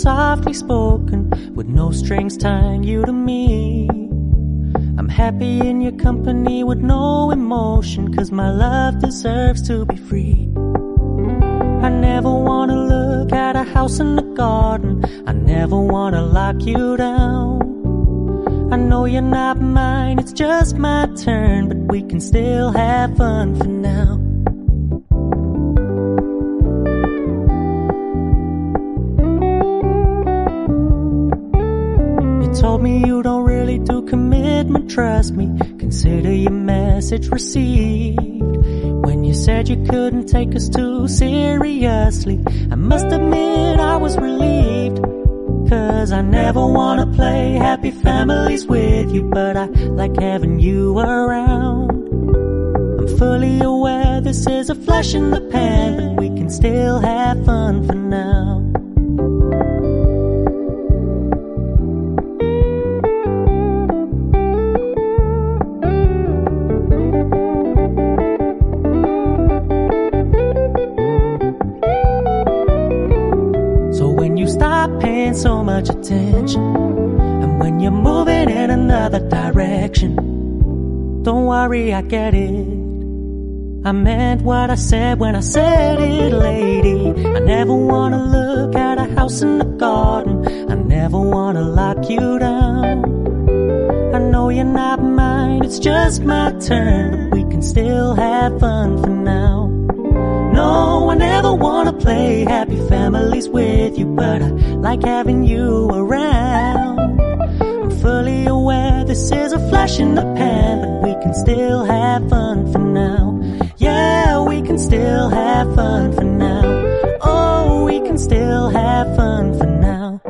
softly spoken, with no strings tying you to me. I'm happy in your company with no emotion, 'cause my love deserves to be free. I never wanna look at a house in the garden, I never wanna lock you down. I know you're not mine, it's just my turn, but we can still have fun for now. You told me you don't really do commitment, trust me, consider your message received. When you said you couldn't take us too seriously, I must admit I was relieved. 'Cause I never wanna play happy families with you, but I like having you around. I'm fully aware this is a flash in the pan, but we can still have fun for now. Paying so much attention, and when you're moving in another direction, don't worry, I get it. I meant what I said when I said it, lady. I never wanna look at a house in the garden, I never wanna lock you down. I know you're not mine, it's just my turn, but we can still have fun for now. No, I never wanna play happy families with you, but I like having you around. I'm fully aware this is a flash in the pan, but we can still have fun for now. Yeah, we can still have fun for now. Oh, we can still have fun for now.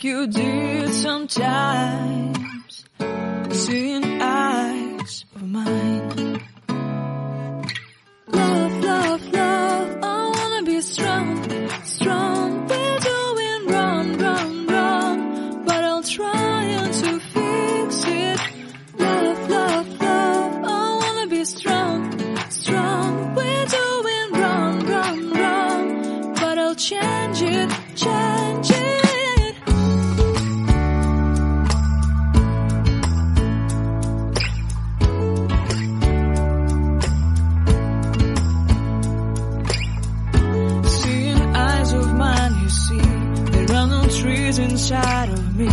You did sometimes, seeing eyes of mine. Love, love, love, I wanna be strong, strong. We're doing wrong, wrong, wrong, but I'll try to fix it. Love, love, love, I wanna be strong, strong. We're doing wrong, wrong, wrong, but I'll change it, change it. Trees inside of me,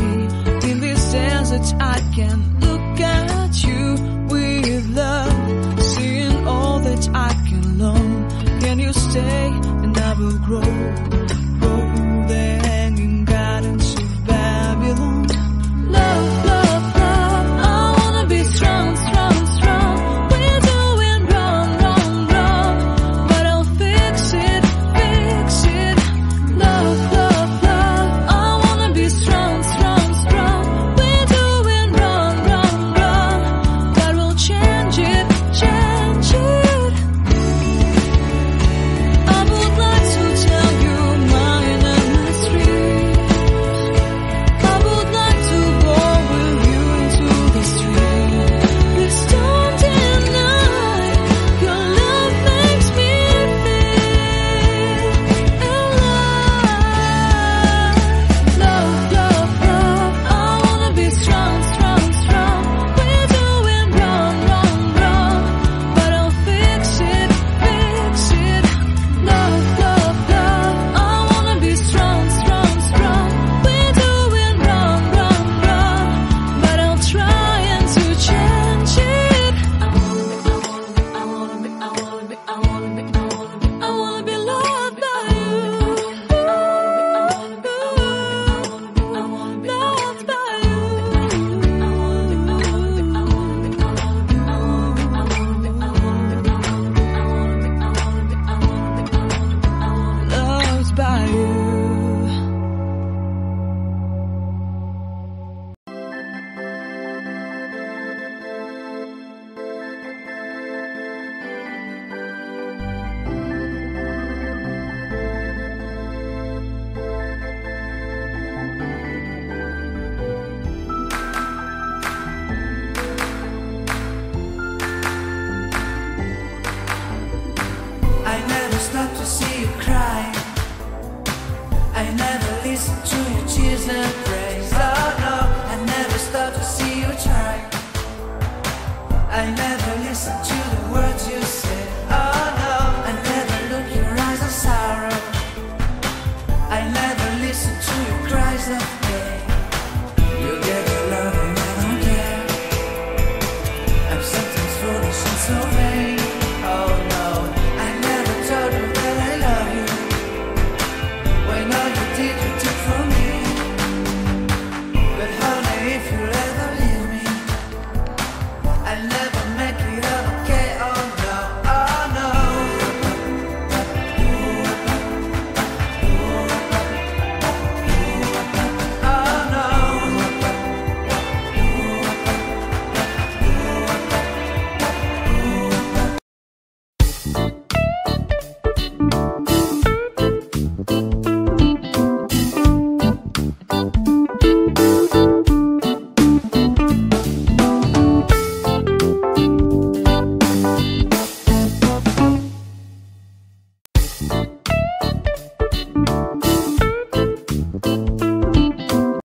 in this desert I can look at you with love, seeing all that I can learn. Can you stay and I will grow?